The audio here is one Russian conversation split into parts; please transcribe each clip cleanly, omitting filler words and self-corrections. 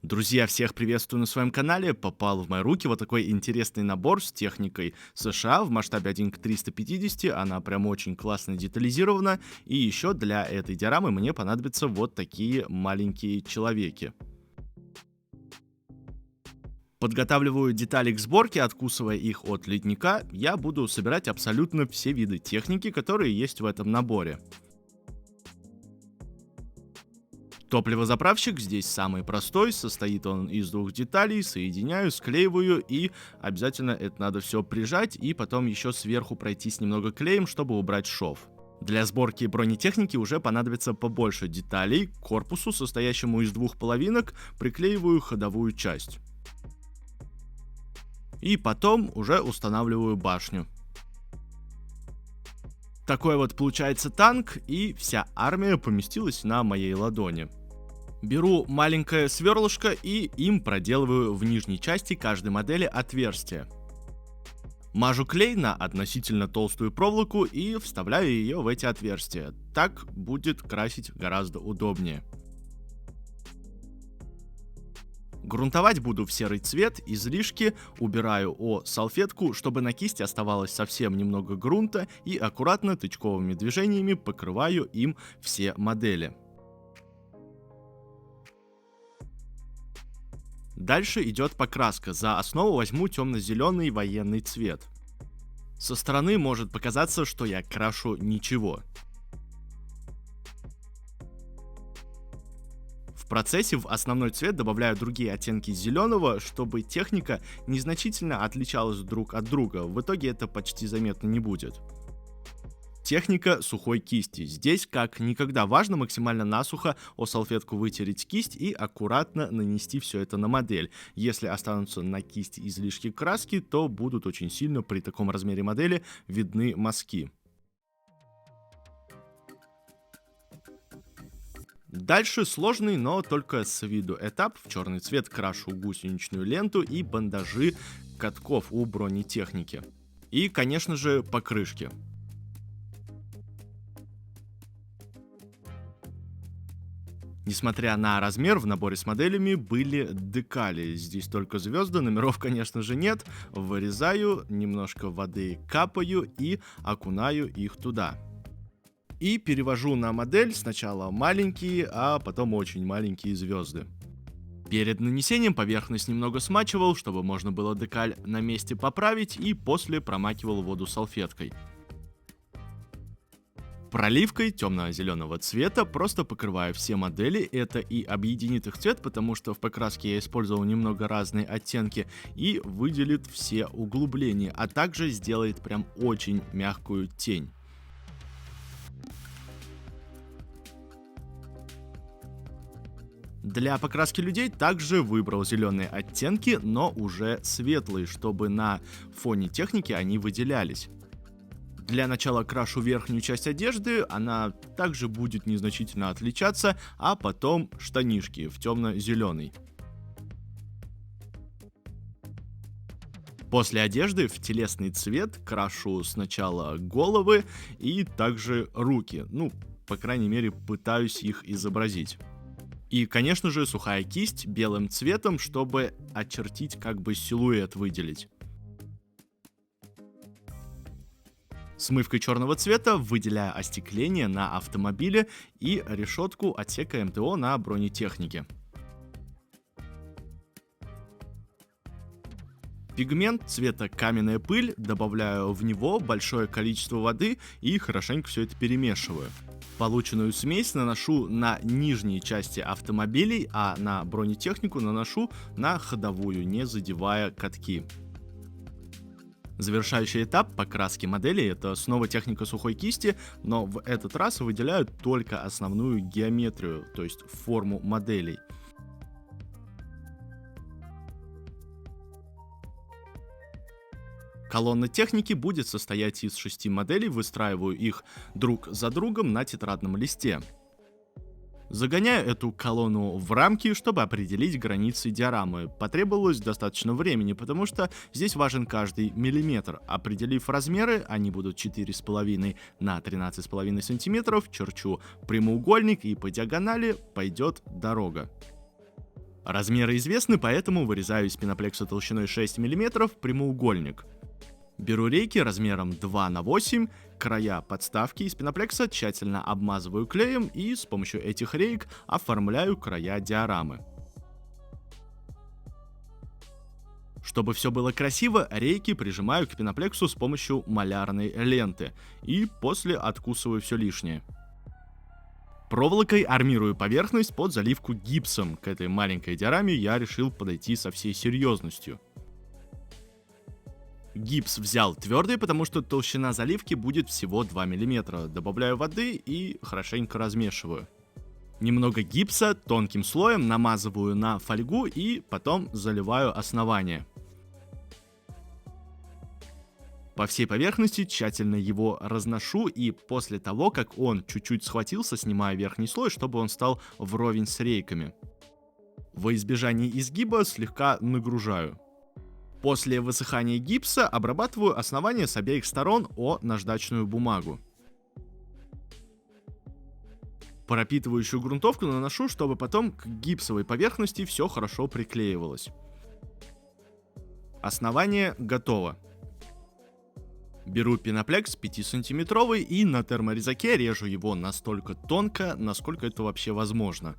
Друзья, всех приветствую на своем канале. Попал в мои руки вот такой интересный набор с техникой США в масштабе 1 к 350. Она прям очень классно детализирована. И еще для этой диорамы мне понадобятся вот такие маленькие человеки. Подготавливаю детали к сборке, откусывая их от ледника. Я буду собирать абсолютно все виды техники, которые есть в этом наборе. Топливозаправщик здесь самый простой, состоит он из двух деталей, соединяю, склеиваю и обязательно это надо все прижать и потом еще сверху пройтись немного клеем, чтобы убрать шов. Для сборки бронетехники уже понадобится побольше деталей. К корпусу, состоящему из двух половинок, приклеиваю ходовую часть. И потом уже устанавливаю башню. Такой вот получается танк, и вся армия поместилась на моей ладони. Беру маленькое сверлышко и им проделываю в нижней части каждой модели отверстие. Мажу клей на относительно толстую проволоку и вставляю ее в эти отверстия. Так будет красить гораздо удобнее. Грунтовать буду в серый цвет, излишки убираю о салфетку, чтобы на кисти оставалось совсем немного грунта, и аккуратно тычковыми движениями покрываю им все модели. Дальше идет покраска. За основу возьму темно-зеленый военный цвет. Со стороны может показаться, что я крашу ничего. В процессе в основной цвет добавляю другие оттенки зеленого, чтобы техника незначительно отличалась друг от друга. В итоге это почти заметно не будет. Техника сухой кисти. Здесь как никогда важно максимально насухо о салфетку вытереть кисть и аккуратно нанести все это на модель. Если останутся на кисти излишки краски, то будут очень сильно при таком размере модели видны мазки. Дальше сложный, но только с виду этап. В черный цвет крашу гусеничную ленту и бандажи катков у бронетехники. И, конечно же, покрышки. Несмотря на размер, в наборе с моделями были декали. Здесь только звезды, номеров, конечно же, нет. Вырезаю, немножко воды капаю и окунаю их туда. И перевожу на модель сначала маленькие, а потом очень маленькие звезды. Перед нанесением поверхность немного смачивал, чтобы можно было декаль на месте поправить, и после промакивал воду салфеткой. Проливкой темно-зеленого цвета просто покрываю все модели, это и объединит их цвет, потому что в покраске я использовал немного разные оттенки, и выделит все углубления, а также сделает прям очень мягкую тень. Для покраски людей также выбрал зеленые оттенки, но уже светлые, чтобы на фоне техники они выделялись. Для начала крашу верхнюю часть одежды, она также будет незначительно отличаться, а потом штанишки в темно-зеленый. После одежды в телесный цвет крашу сначала головы и также руки, по крайней мере, пытаюсь их изобразить. И, конечно же, сухая кисть белым цветом, чтобы очертить, как бы силуэт выделить. Смывкой черного цвета выделяю остекление на автомобиле и решетку отсека МТО на бронетехнике. Пигмент цвета каменная пыль, добавляю в него большое количество воды и хорошенько все это перемешиваю. Полученную смесь наношу на нижние части автомобилей, а на бронетехнику наношу на ходовую, не задевая катки. Завершающий этап покраски модели — это снова техника сухой кисти, но в этот раз выделяю только основную геометрию, то есть форму моделей. Колонна техники будет состоять из 6 моделей, выстраиваю их друг за другом на тетрадном листе. Загоняю эту колонну в рамки, чтобы определить границы диорамы. Потребовалось достаточно времени, потому что здесь важен каждый миллиметр. Определив размеры, они будут 4,5 на 13,5 сантиметров, черчу прямоугольник и по диагонали пойдет дорога. Размеры известны, поэтому вырезаю из пеноплекса толщиной 6 мм прямоугольник. Беру рейки размером 2 на 8, края подставки из пеноплекса тщательно обмазываю клеем и с помощью этих рейк оформляю края диорамы. Чтобы все было красиво, рейки прижимаю к пеноплексу с помощью малярной ленты и после откусываю все лишнее. Проволокой армирую поверхность под заливку гипсом. К этой маленькой диораме я решил подойти со всей серьезностью. Гипс взял твердый, потому что толщина заливки будет всего 2 мм. Добавляю воды и хорошенько размешиваю. Немного гипса тонким слоем намазываю на фольгу и потом заливаю основание. По всей поверхности тщательно его разношу, и после того, как он чуть-чуть схватился, снимаю верхний слой, чтобы он стал вровень с рейками. Во избежание изгиба слегка нагружаю. После высыхания гипса обрабатываю основание с обеих сторон о наждачную бумагу. Пропитывающую грунтовку наношу, чтобы потом к гипсовой поверхности все хорошо приклеивалось. Основание готово. Беру пеноплекс 5-сантиметровый и на терморезаке режу его настолько тонко, насколько это вообще возможно.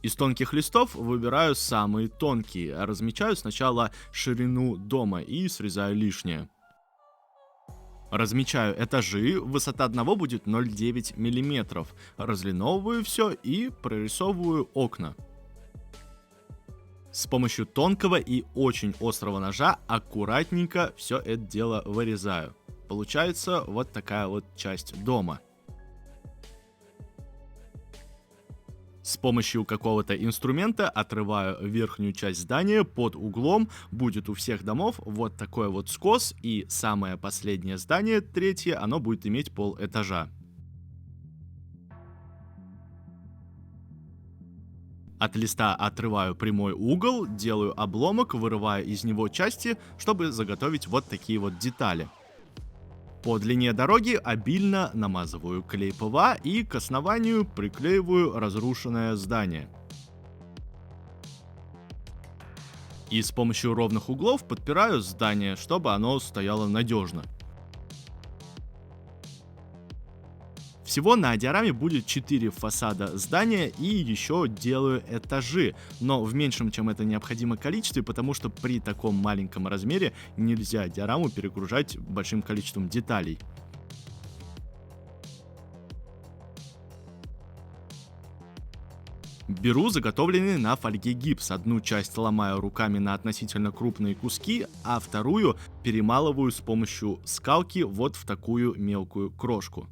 Из тонких листов выбираю самые тонкие, размечаю сначала ширину дома и срезаю лишнее. Размечаю этажи, высота одного будет 0,9 мм, разлиновываю все и прорисовываю окна. С помощью тонкого и очень острого ножа аккуратненько все это дело вырезаю. Получается вот такая вот часть дома. С помощью какого-то инструмента отрываю верхнюю часть здания под углом. Будет у всех домов вот такой вот скос, и самое последнее здание, третье, оно будет иметь полэтажа. От листа отрываю прямой угол, делаю обломок, вырываю из него части, чтобы заготовить вот такие вот детали. По длине дороги обильно намазываю клей ПВА и к основанию приклеиваю разрушенное здание. И с помощью ровных углов подпираю здание, чтобы оно стояло надежно. Всего на диораме будет 4 фасада здания и еще делаю этажи, но в меньшем, чем это необходимо количестве, потому что при таком маленьком размере нельзя диораму перегружать большим количеством деталей. Беру заготовленный на фольге гипс. Одну часть ломаю руками на относительно крупные куски, а вторую перемалываю с помощью скалки вот в такую мелкую крошку.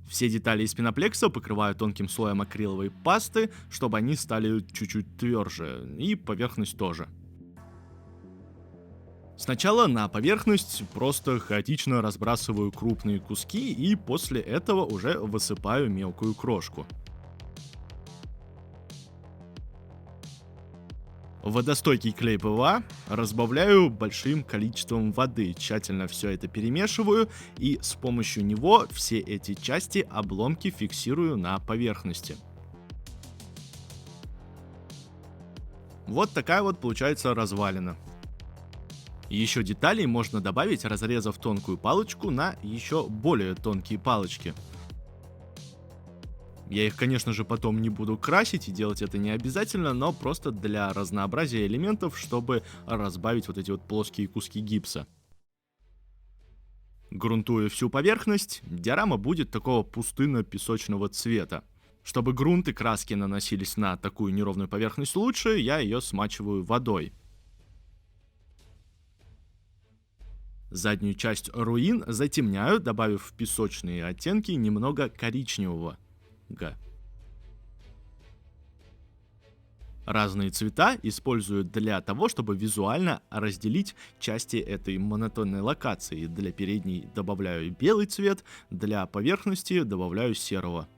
Все детали из пеноплекса покрываю тонким слоем акриловой пасты, чтобы они стали чуть-чуть тверже, и поверхность тоже. Сначала на поверхность просто хаотично разбрасываю крупные куски и после этого уже высыпаю мелкую крошку. Водостойкий клей ПВА разбавляю большим количеством воды, тщательно все это перемешиваю и с помощью него все эти части обломки фиксирую на поверхности. Вот такая вот получается развалина. Еще деталей можно добавить, разрезав тонкую палочку на еще более тонкие палочки. Я их, конечно же, потом не буду красить, и делать это не обязательно, но просто для разнообразия элементов, чтобы разбавить вот эти вот плоские куски гипса. Грунтую всю поверхность, диорама будет такого пустынно-песочного цвета. Чтобы грунт и краски наносились на такую неровную поверхность лучше, я ее смачиваю водой. Заднюю часть руин затемняю, добавив в песочные оттенки немного коричневого. Разные цвета использую для того, чтобы визуально разделить части этой монотонной локации. Для передней добавляю белый цвет, для поверхности добавляю серого.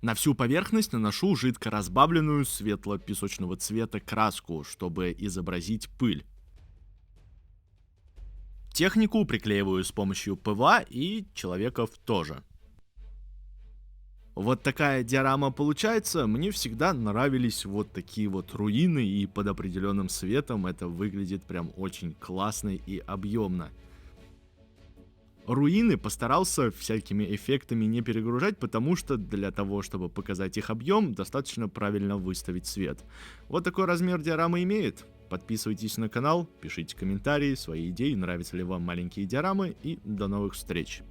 На всю поверхность наношу жидко разбавленную светло-песочного цвета краску, чтобы изобразить пыль. Технику приклеиваю с помощью ПВА и человеков тоже. Вот такая диорама получается. Мне всегда нравились вот такие вот руины, и под определенным светом это выглядит прям очень классно и объемно. Руины постарался всякими эффектами не перегружать, потому что для того, чтобы показать их объем, достаточно правильно выставить свет. Вот такой размер диорамы имеет. Подписывайтесь на канал, пишите комментарии, свои идеи, нравятся ли вам маленькие диорамы, и до новых встреч.